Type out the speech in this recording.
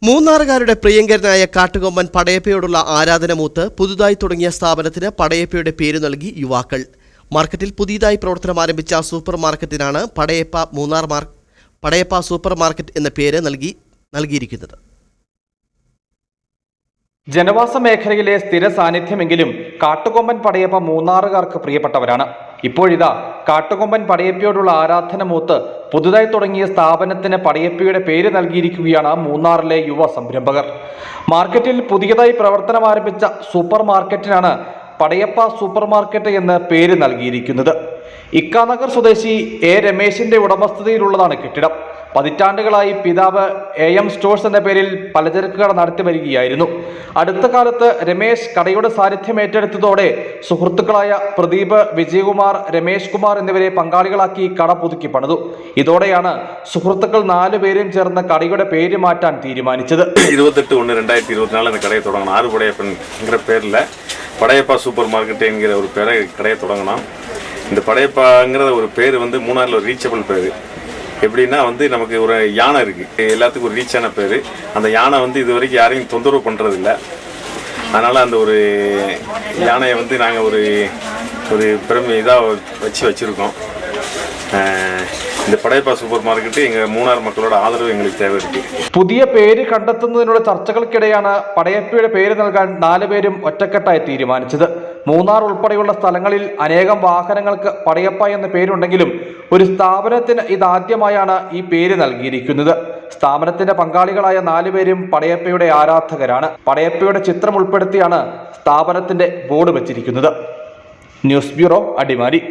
മൂന്നാറുകാരുടെ പ്രിയങ്കരനായ കാട്ടുകൊമ്പൻ പടയപ്പയോടുള്ള ആരാധനമൂത്ത് പുതുതായി തുടങ്ങിയ സ്ഥാപനത്തിന് പടയപ്പയുടെ പേര് നൽകി യുവാക്കൾ. മാർക്കറ്റിൽ പുതിയതായി പ്രവർത്തനം ആരംഭിച്ച സൂപ്പർ മാർക്കറ്റിനാണ് പടയപ്പ സൂപ്പർ മാർക്കറ്റ് എന്ന പേര് നൽകിയിരിക്കുന്നത്. ജനവാസ മേഖലയിലെ സ്ഥിര സാന്നിധ്യമെങ്കിലും കാട്ടുകൊമ്പൻ പടയപ്പ മൂന്നാറുകാർക്ക് പ്രിയപ്പെട്ടവരാണ്. ഇപ്പോഴിതാ കാട്ടുകൊമ്പൻ പടയപ്പയോടുള്ള ആരാധന മൂത്ത് പുതുതായി തുടങ്ങിയ സ്ഥാപനത്തിന് പടയപ്പയുടെ പേര് നൽകിയിരിക്കുകയാണ് മൂന്നാറിലെ യുവ സംരംഭകർ. മാർക്കറ്റിൽ പുതിയതായി പ്രവർത്തനം ആരംഭിച്ച സൂപ്പർ മാർക്കറ്റിനാണ് പടയപ്പ സൂപ്പർ മാർക്കറ്റ് എന്ന് പേര് നൽകിയിരിക്കുന്നത്. ഇക്കാനഗർ സ്വദേശി എ രമേശിന്റെ ഉടമസ്ഥതയിലുള്ളതാണ് കെട്ടിടം. പതിറ്റാണ്ടുകളായി പിതാവ് AM സ്റ്റോഴ്സ് എന്ന പേരിൽ പലചരക്ക് കട നടത്തി വരികയായിരുന്നു. അടുത്ത കാലത്ത് രമേശ് കടയുടെ സാന്നിധ്യം ഏറ്റെടുത്തതോടെ സുഹൃത്തുക്കളായ പ്രദീപ്, വിജയകുമാർ, രമേശ് കുമാർ എന്നിവരെ പങ്കാളികളാക്കി കട പുതുക്കി പണിതു. ഇതോടെയാണ് സുഹൃത്തുക്കൾ 4 പേരും ചേർന്ന് കടയുടെ പേര് മാറ്റാൻ തീരുമാനിച്ചത്. 28/1/2024 கடையை தொடங்கணும். ஆறு படையப்பன்ங்கிற பேரில் படையப்பா சூப்பர் மார்க்கெட் என்கிற ஒரு கடையை தொடங்கணும். இந்த படையப்பாங்கிற ஒரு பேர் வந்து மூணாறில் ஒரு ரீச்சபிள் பேர். எப்படின்னா வந்து நமக்கு ஒரு யானை இருக்குது, எல்லாத்துக்கும் ஒரு ரீச்சான பேர். அந்த யானை வந்து இது வரைக்கும் யாரையும் தொந்தரவு பண்ணுறதில்ல. அதனால் அந்த ஒரு யானையை வந்து நாங்கள் ஒரு பெருமை இதாக வச்சுருக்கோம். இந்த படையப்பா സൂപ്പർ മാർക്കറ്റ് എங்கள் മൂന്നാർ മക്കളുടെ ആദരവ് എங்களுக்கு தேவை இருக்கு. പുതിയ പേര് കണ്ടെത്തുന്നതിനുള്ള ചർച്ചകൾക്കിടെയാണ് പടയപ്പയുടെ പേര് നൽകാൻ 4 പേരും ഒറ്റക്കെട്ടായി തീരുമാനിച്ചത്. മൂന്നാർ ഉൾപ്പെടെയുള്ള സ്ഥലങ്ങളിൽ അനേകം വാഹനങ്ങൾക്ക് പടയപ്പ എന്ന പേരുണ്ടെങ്കിലും ഒരു സ്ഥാപനത്തിന് ഇതാദ്യമായാണ് ഈ പേര് നൽകിയിരിക്കുന്നത്. സ്ഥാപനത്തിന്റെ പങ്കാളികളായ 4 പേരും പടയപ്പയുടെ ആരാധകരാണ്. പടയപ്പയുടെ ചിത്രം ഉൾപ്പെടുത്തിയാണ് സ്ഥാപനത്തിന്റെ ബോർഡ് വെച്ചിരിക്കുന്നത്. News bureau, Adimali.